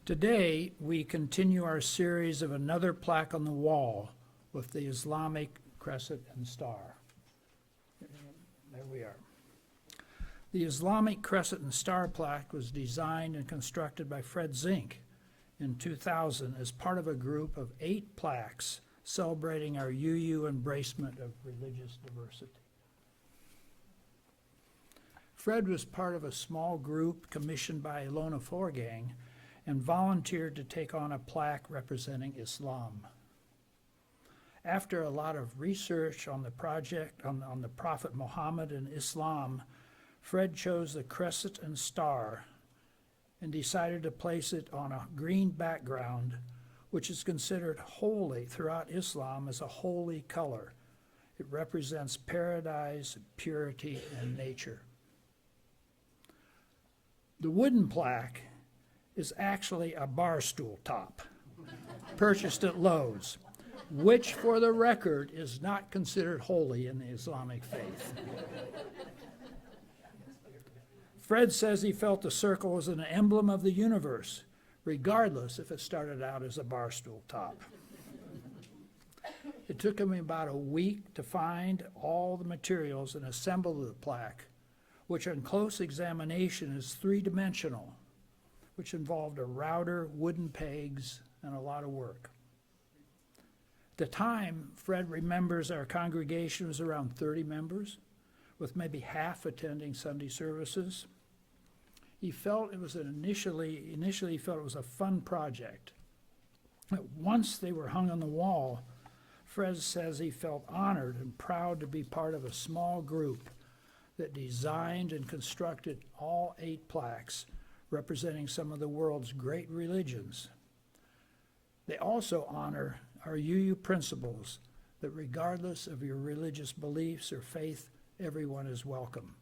Today, we continue our series of another plaque on the wall with the Islamic Crescent and Star. There we are. The Islamic Crescent and Star plaque was designed and constructed by Fred Zinc in 2000 as part of a group of 8 plaques celebrating our UU embracement of religious diversity. Fred was part of a small group commissioned by Ilona Forgang and volunteered to take on a plaque representing Islam. After a lot of research on the project, on the Prophet Muhammad and Islam, Fred chose the Crescent and Star and decided to place it on a green background, which is considered holy throughout Islam as a holy color. It represents paradise, purity, and nature. The wooden plaque is actually a bar stool top, purchased at Lowe's, which, for the record, is not considered holy in the Islamic faith. Fred says he felt the circle was an emblem of the universe, regardless if it started out as a bar stool top. It took him about a week to find all the materials and assemble the plaque, which on close examination is 3-dimensional, which involved a router, wooden pegs, and a lot of work. At the time, Fred remembers our congregation was around 30 members, with maybe half attending Sunday services. He felt it was initially he felt it was a fun project. But once they were hung on the wall, Fred says he felt honored and proud to be part of a small group that designed and constructed all 8 plaques representing some of the world's great religions. They also honor our UU principles that regardless of your religious beliefs or faith, everyone is welcome.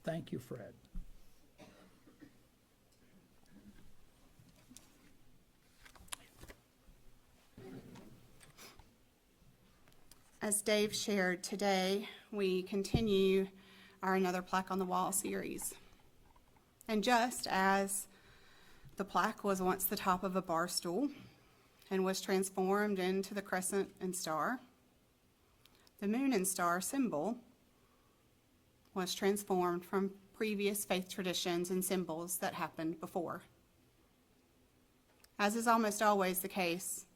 Thank you, Fred. As Dave shared today, we continue our Another Plaque on the Wall series. And just as the plaque was once the top of a bar stool and was transformed into the crescent and star, the moon and star symbol was transformed from previous faith traditions and symbols that happened before. As is almost always the case,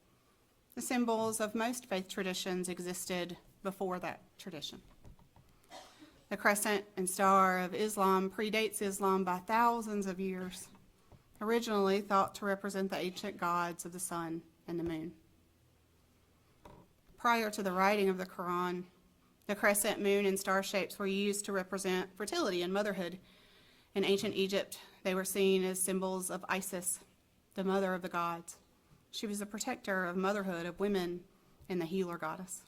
the symbols of most faith traditions existed before that tradition. The crescent and star of Islam predates Islam by thousands of years, originally thought to represent the ancient gods of the sun and the moon. Prior to the writing of the Quran, the crescent, moon, and star shapes were used to represent fertility and motherhood. In ancient Egypt, they were seen as symbols of Isis, the mother of the gods. She was the protector of motherhood of women and the healer goddess.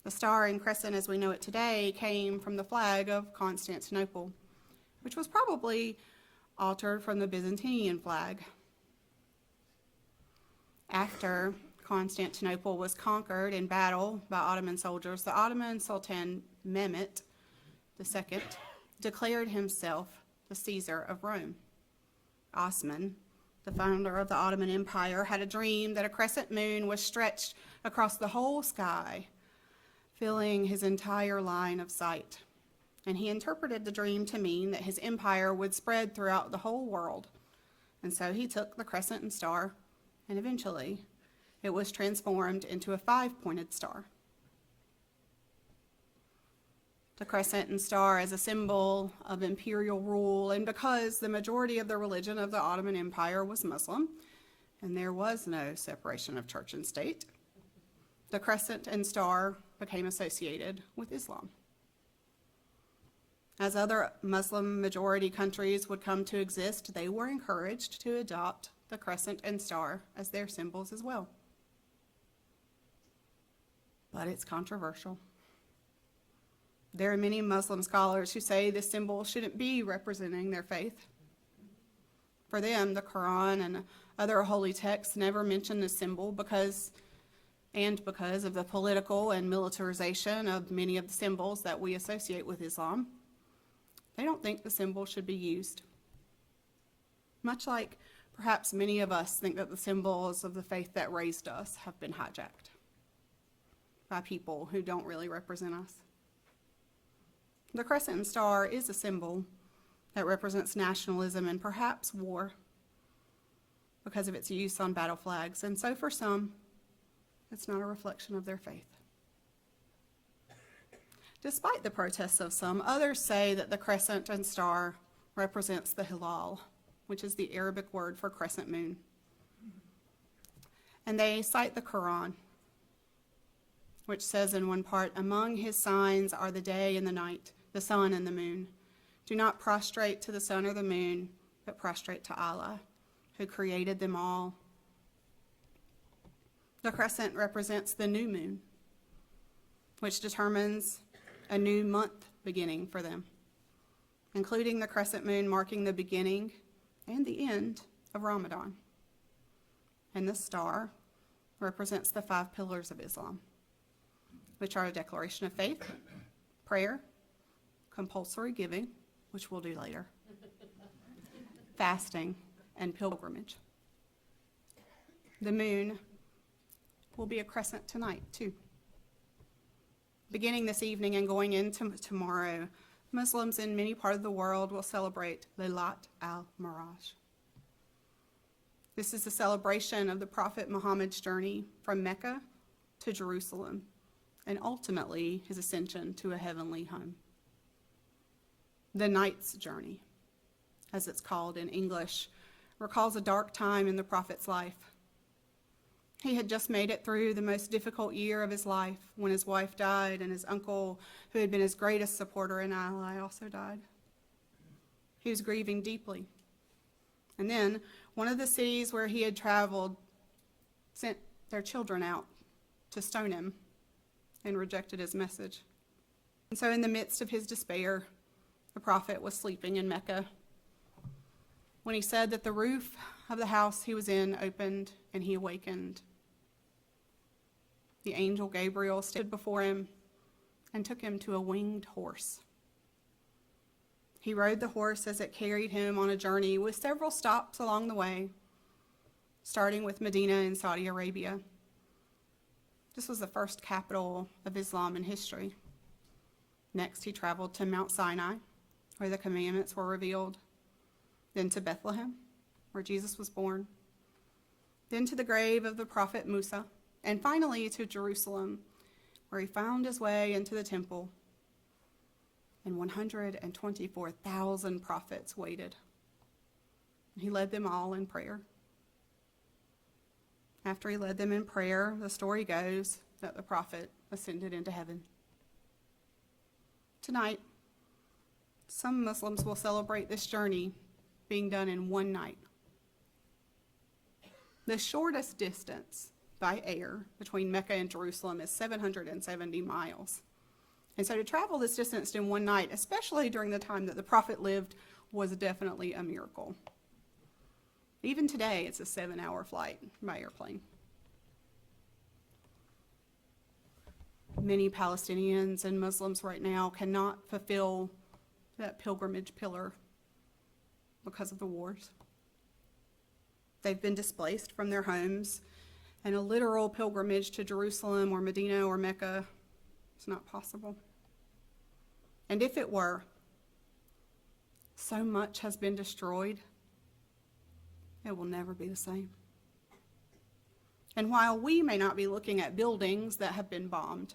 The star and crescent as we know it today came from the flag of Constantinople, which was probably altered from the Byzantine flag. After Constantinople was conquered in battle by Ottoman soldiers, the Ottoman Sultan Mehmet II declared himself the Caesar of Rome. Osman, the founder of the Ottoman Empire, had a dream that a crescent moon was stretched across the whole sky, filling his entire line of sight. And he interpreted the dream to mean that his empire would spread throughout the whole world. And so he took the crescent and star, and eventually it was transformed into a 5-pointed star. The crescent and star as a symbol of imperial rule, and because the majority of the religion of the Ottoman Empire was Muslim, and there was no separation of church and state, the crescent and star became associated with Islam. As other Muslim majority countries would come to exist, they were encouraged to adopt the crescent and star as their symbols as well. But it's controversial. There are many Muslim scholars who say this symbol shouldn't be representing their faith. For them, the Quran and other holy texts never mention this symbol because of the political and militarization of many of the symbols that we associate with Islam. They don't think the symbol should be used. Much like Perhaps many of us think that the symbols of the faith that raised us have been hijacked by people who don't really represent us. The crescent and star is a symbol that represents nationalism and perhaps war because of its use on battle flags. And so for some, it's not a reflection of their faith. Despite the protests of some, others say that the crescent and star represents the hilal, which is the Arabic word for crescent moon. And they cite the Quran, which says in one part, "Among his signs are the day and the night, the sun and the moon. Do not prostrate to the sun or the moon, but prostrate to Allah, who created them all." The crescent represents the new moon, which determines a new month beginning for them, including the crescent moon marking the beginning and the end of Ramadan. And the star represents the 5 pillars of Islam, which are a declaration of faith, prayer, compulsory giving, which we'll do later, fasting, and pilgrimage. The moon will be a crescent tonight, too. Beginning this evening and going into tomorrow, Muslims in many parts of the world will celebrate Lailat al Miraj. This is a celebration of the Prophet Muhammad's journey from Mecca to Jerusalem and ultimately his ascension to a heavenly home. The night's journey, as it's called in English, recalls a dark time in the Prophet's life. He had just made it through the most difficult year of his life when his wife died and his uncle, who had been his greatest supporter and ally, also died. He was grieving deeply. And then one of the cities where he had traveled sent their children out to stone him and rejected his message. And so in the midst of his despair, the prophet was sleeping in Mecca when he said that the roof of the house he was in opened and he awakened. The angel Gabriel stood before him and took him to a winged horse. He rode the horse as it carried him on a journey with several stops along the way, starting with Medina in Saudi Arabia. This was the first capital of Islam in history. Next, he traveled to Mount Sinai, where the commandments were revealed, then to Bethlehem, where Jesus was born, then to the grave of the prophet Musa, and finally to Jerusalem, where he found his way into the temple, and 124,000 prophets waited. He led them all in prayer. After he led them in prayer, the story goes that the prophet ascended into heaven. Tonight, some Muslims will celebrate this journey being done in one night. The shortest distance by air between Mecca and Jerusalem is 770 miles. And so to travel this distance in one night, especially during the time that the prophet lived, was definitely a miracle. Even today, it's a 7-hour flight by airplane. Many Palestinians and Muslims right now cannot fulfill that pilgrimage pillar because of the wars. They've been displaced from their homes, and a literal pilgrimage to Jerusalem or Medina or Mecca is not possible. And if it were, so much has been destroyed, it will never be the same. And while we may not be looking at buildings that have been bombed,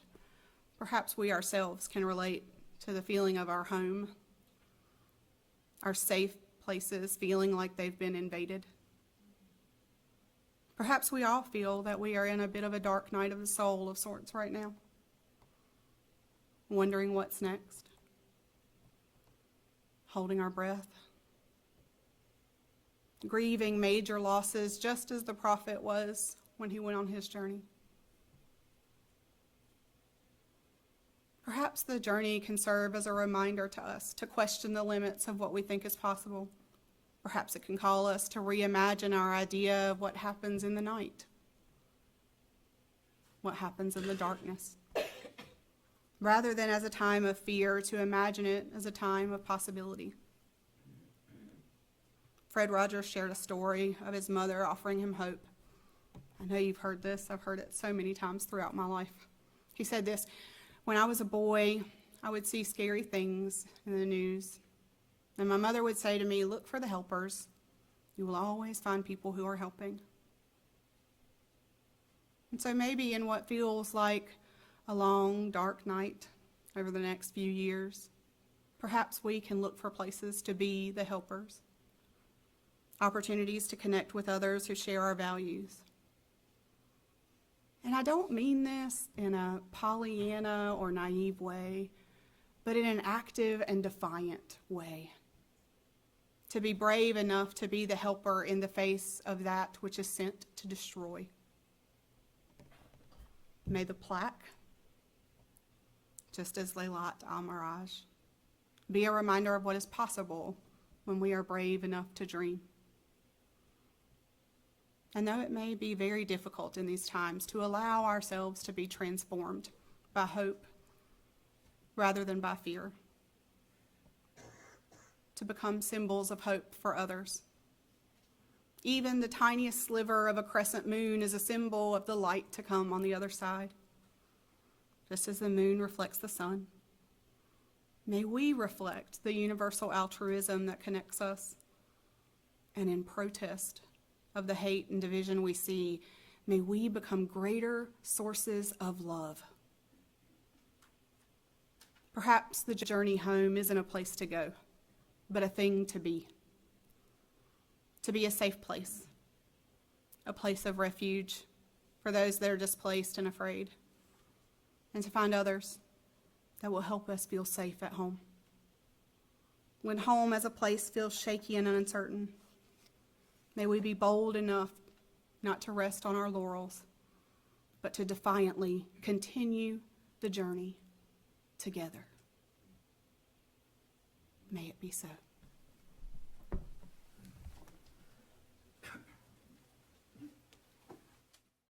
perhaps we ourselves can relate to the feeling of our home, our safe places feeling like they've been invaded. Perhaps we all feel that we are in a bit of a dark night of the soul of sorts right now, wondering what's next, holding our breath, grieving major losses just as the prophet was when he went on his journey. Perhaps the journey can serve as a reminder to us to question the limits of what we think is possible. Perhaps it can call us to reimagine our idea of what happens in the night, what happens in the darkness. Rather than as a time of fear, to imagine it as a time of possibility. Fred Rogers shared a story of his mother offering him hope. I know you've heard this. I've heard it so many times throughout my life. He said this, "When I was a boy, I would see scary things in the news. And my mother would say to me, 'Look for the helpers. You will always find people who are helping.'" And so maybe in what feels like a long, dark night over the next few years, perhaps we can look for places to be the helpers, opportunities to connect with others who share our values. And I don't mean this in a Pollyanna or naive way, but in an active and defiant way. To be brave enough to be the helper in the face of that which is sent to destroy. May the plaque, just as Lailat al Miraj, be a reminder of what is possible when we are brave enough to dream. And though it may be very difficult in these times to allow ourselves to be transformed by hope rather than by fear, to become symbols of hope for others. Even the tiniest sliver of a crescent moon is a symbol of the light to come on the other side. Just as the moon reflects the sun, may we reflect the universal altruism that connects us. And in protest of the hate and division we see, may we become greater sources of love. Perhaps the journey home isn't a place to go, but a thing to be. To be a safe place, a place of refuge for those that are displaced and afraid, and to find others that will help us feel safe at home. When home as a place feels shaky and uncertain, may we be bold enough not to rest on our laurels, but to defiantly continue the journey together. May it be so.